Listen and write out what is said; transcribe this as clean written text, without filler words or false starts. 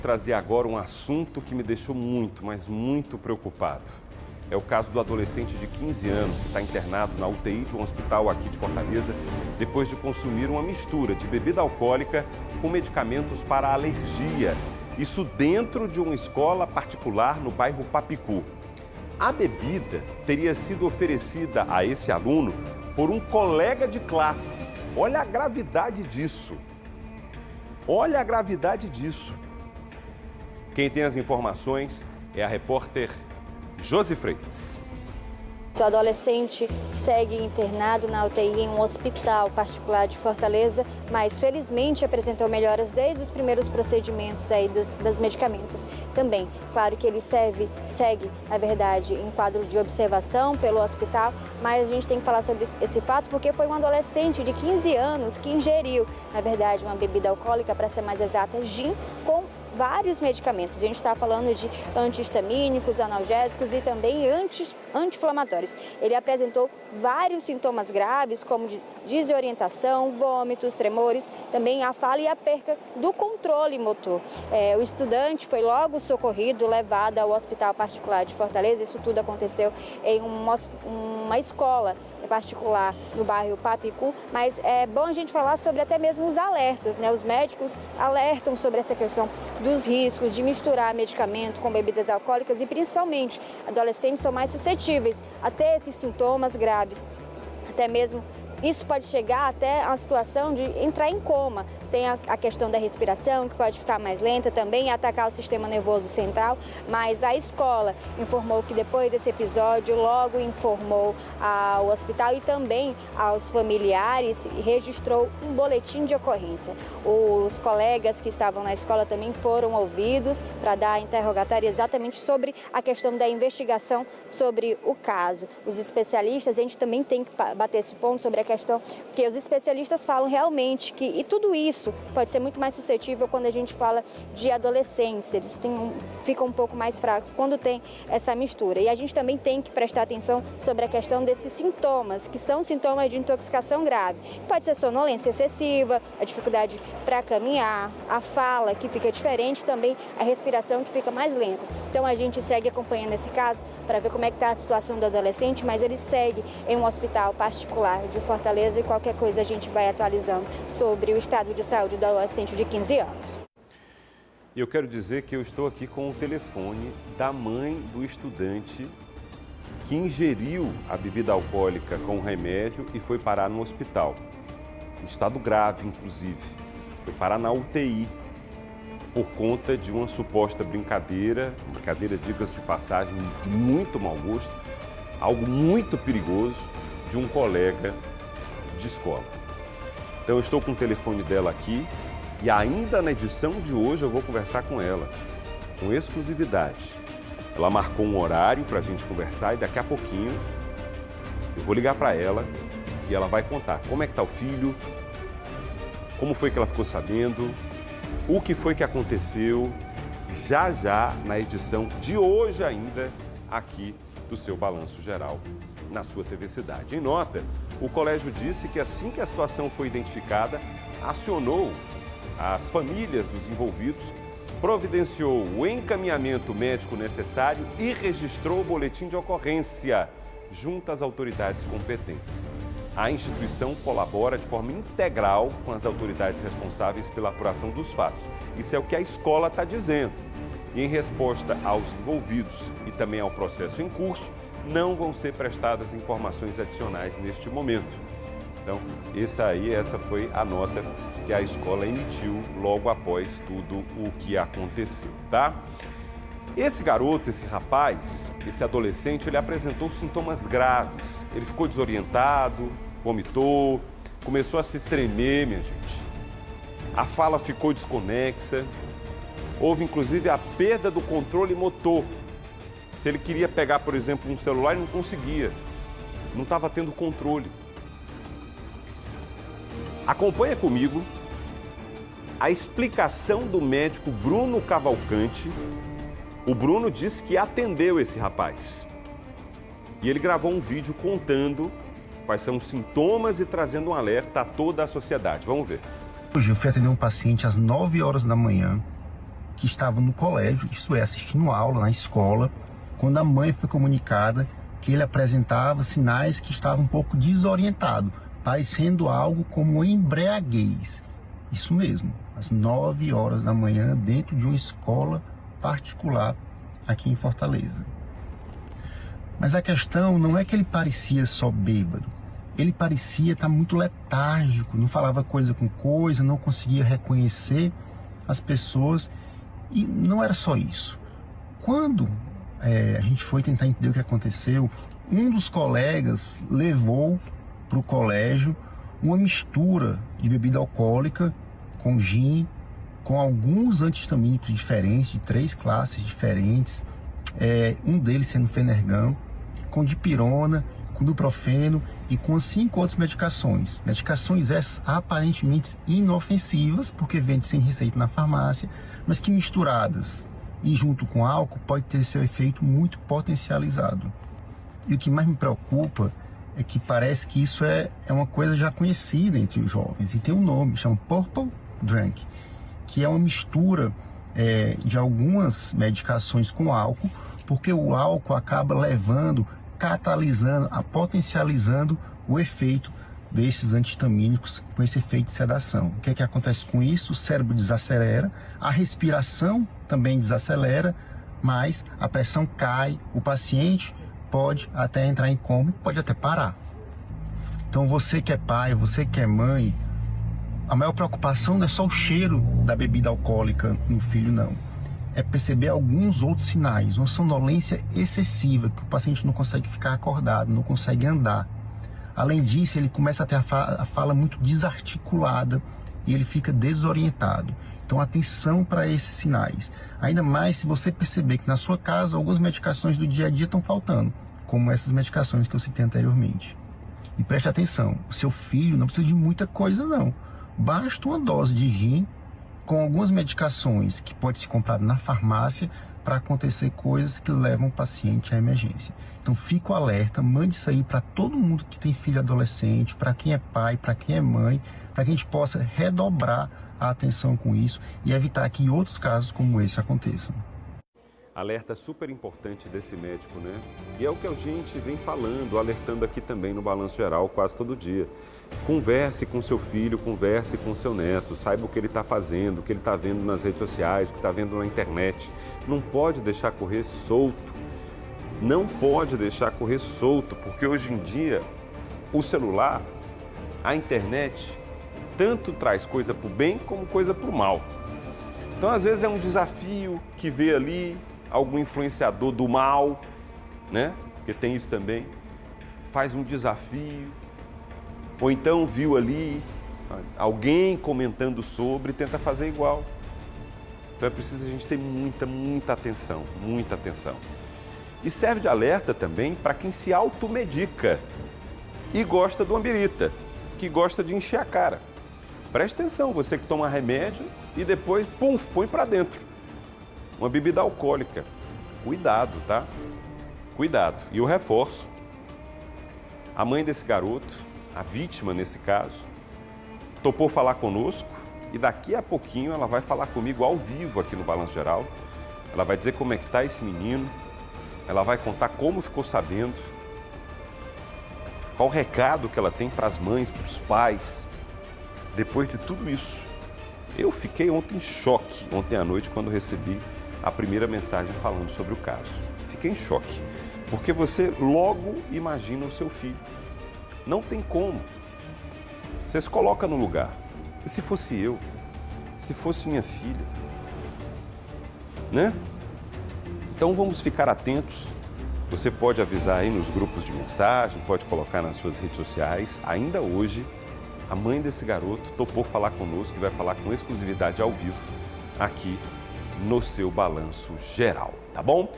Trazer agora um assunto que me deixou muito, mas muito preocupado. É o caso do adolescente de 15 anos que está internado na UTI de um hospital aqui de Fortaleza depois de consumir uma mistura de bebida alcoólica com medicamentos para alergia. Isso dentro de uma escola particular no bairro Papicu. A bebida teria sido oferecida a esse aluno por um colega de classe. Olha a gravidade disso. Olha a gravidade disso. Quem tem as informações é a repórter Josi Freitas. O adolescente segue internado na UTI em um hospital particular de Fortaleza, mas felizmente apresentou melhoras desde os primeiros procedimentos aí dos medicamentos. Também, claro que ele segue, na verdade, em quadro de observação pelo hospital, mas a gente tem que falar sobre esse fato porque foi um adolescente de 15 anos que ingeriu, na verdade, uma bebida alcoólica, para ser mais exata, gin, com vários medicamentos. A gente está falando de antihistamínicos, analgésicos e também anti-inflamatórios. Ele apresentou vários sintomas graves, como desorientação, vômitos, tremores, também a fala e a perca do controle motor. O estudante foi logo socorrido, levado ao hospital particular de Fortaleza. Isso tudo aconteceu em uma escola particular no bairro Papicu, mas é bom a gente falar sobre até mesmo os alertas, né? Os médicos alertam sobre essa questão dos riscos de misturar medicamento com bebidas alcoólicas e principalmente adolescentes são mais suscetíveis a ter esses sintomas graves, até mesmo isso pode chegar até a situação de entrar em coma. Tem a questão da respiração, que pode ficar mais lenta também, atacar o sistema nervoso central, mas a escola informou que depois desse episódio, logo informou ao hospital e também aos familiares e registrou um boletim de ocorrência. Os colegas que estavam na escola também foram ouvidos para dar interrogatório exatamente sobre a questão da investigação sobre o caso. Os especialistas, a gente também tem que bater esse ponto sobre a questão, porque os especialistas falam realmente que, e tudo isso pode ser muito mais suscetível quando a gente fala de adolescentes, eles ficam um pouco mais fracos quando tem essa mistura. E a gente também tem que prestar atenção sobre a questão desses sintomas, que são sintomas de intoxicação grave. Pode ser sonolência excessiva, a dificuldade para caminhar, a fala que fica diferente, também a respiração que fica mais lenta. Então a gente segue acompanhando esse caso para ver como é que está a situação do adolescente, mas ele segue em um hospital particular de Fortaleza e qualquer coisa a gente vai atualizando sobre o estado de saúde do adolescente de 15 anos. E eu quero dizer que eu estou aqui com o telefone da mãe do estudante que ingeriu a bebida alcoólica com remédio e foi parar no hospital. Em estado grave, inclusive. Foi parar na UTI por conta de uma suposta brincadeira, diga-se de passagem, de muito mau gosto, algo muito perigoso de um colega de escola. Então eu estou com o telefone dela aqui e ainda na edição de hoje eu vou conversar com ela, com exclusividade. Ela marcou um horário para a gente conversar e daqui a pouquinho eu vou ligar para ela e ela vai contar como é que está o filho, como foi que ela ficou sabendo, o que foi que aconteceu, já na edição de hoje ainda aqui do seu Balanço Geral na sua TV Cidade. Em nota, o colégio disse que assim que a situação foi identificada, acionou as famílias dos envolvidos, providenciou o encaminhamento médico necessário e registrou o boletim de ocorrência junto às autoridades competentes. A instituição colabora de forma integral com as autoridades responsáveis pela apuração dos fatos. Isso é o que a escola está dizendo. E em resposta aos envolvidos e também ao processo em curso, não vão ser prestadas informações adicionais neste momento. Então, essa foi a nota que a escola emitiu logo após tudo o que aconteceu, tá? Esse garoto, esse rapaz, esse adolescente, ele apresentou sintomas graves. Ele ficou desorientado, vomitou, começou a se tremer, minha gente. A fala ficou desconexa. Houve, inclusive, a perda do controle motor. Se ele queria pegar, por exemplo, um celular, ele não conseguia. Não estava tendo controle. Acompanha comigo a explicação do médico Bruno Cavalcante. O Bruno disse que atendeu esse rapaz. E ele gravou um vídeo contando quais são os sintomas e trazendo um alerta a toda a sociedade. Vamos ver. Hoje eu fui atender um paciente às 9 horas da manhã, que estava no colégio, isto é, assistindo aula na escola, quando a mãe foi comunicada que ele apresentava sinais que estava um pouco desorientado, parecendo algo como embriaguez. Isso mesmo, às 9 horas da manhã, dentro de uma escola particular aqui em Fortaleza. Mas a questão não é que ele parecia só bêbado. Ele parecia estar muito letárgico, não falava coisa com coisa, não conseguia reconhecer as pessoas. E não era só isso. Quando a gente foi tentar entender o que aconteceu, um dos colegas levou para o colégio uma mistura de bebida alcoólica com gin, com alguns antihistamínicos diferentes, de 3 classes diferentes, um deles sendo Fenergan, com dipirona, com ibuprofeno e com 5 outras medicações. Medicações essas aparentemente inofensivas, porque vende sem receita na farmácia, mas que misturadas e junto com álcool pode ter seu efeito muito potencializado. E o que mais me preocupa é que parece que isso é uma coisa já conhecida entre os jovens, e tem um nome, chama Purple Drunk, que é uma mistura de algumas medicações com álcool, porque o álcool acaba levando, catalisando, potencializando o efeito desses antihistamínicos com esse efeito de sedação. O que é que acontece com isso? O cérebro desacelera, a respiração também desacelera, mas a pressão cai, o paciente pode até entrar em coma, pode até parar. Então você que é pai, você que é mãe, a maior preocupação não é só o cheiro da bebida alcoólica no filho, não. É perceber alguns outros sinais, uma sonolência excessiva, que o paciente não consegue ficar acordado, não consegue andar. Além disso, ele começa a ter a fala muito desarticulada e ele fica desorientado. Então, atenção para esses sinais. Ainda mais se você perceber que na sua casa algumas medicações do dia a dia estão faltando, como essas medicações que eu citei anteriormente. E preste atenção, o seu filho não precisa de muita coisa, não. Basta uma dose de gin com algumas medicações que pode ser comprado na farmácia para acontecer coisas que levam o paciente à emergência. Então fico alerta, mande isso aí para todo mundo que tem filho adolescente, para quem é pai, para quem é mãe, para que a gente possa redobrar a atenção com isso e evitar que outros casos como esse aconteçam. Alerta super importante desse médico, né? E é o que a gente vem falando, alertando aqui também no Balanço Geral quase todo dia. Converse com seu filho, converse com seu neto, saiba o que ele está fazendo, o que ele está vendo nas redes sociais, o que está vendo na internet. Não pode deixar correr solto. Não pode deixar correr solto, porque hoje em dia o celular, a internet, tanto traz coisa para o bem como coisa para o mal. Então, às vezes, é um desafio que vê ali algum influenciador do mal, né? Porque tem isso também, faz um desafio, ou então viu ali alguém comentando sobre e tenta fazer igual. Então, é preciso a gente ter muita atenção, muita atenção. E serve de alerta também para quem se automedica e gosta do Ambirita, que gosta de encher a cara. Preste atenção, você que toma remédio e depois, pum, põe para dentro. Uma bebida alcoólica. Cuidado, tá? Cuidado. E eu reforço, a mãe desse garoto, a vítima nesse caso, topou falar conosco e daqui a pouquinho ela vai falar comigo ao vivo aqui no Balanço Geral. Ela vai dizer como é que tá esse menino, ela vai contar como ficou sabendo, qual o recado que ela tem para as mães, para os pais. Depois de tudo isso, eu fiquei ontem em choque, ontem à noite, quando recebi a primeira mensagem falando sobre o caso. Fiquei em choque, porque você logo imagina o seu filho. Não tem como. Você se coloca no lugar. E se fosse eu? Se fosse minha filha? Né? Então vamos ficar atentos. Você pode avisar aí nos grupos de mensagem, pode colocar nas suas redes sociais. Ainda hoje, a mãe desse garoto topou falar conosco e vai falar com exclusividade ao vivo aqui no seu Balanço Geral, tá bom?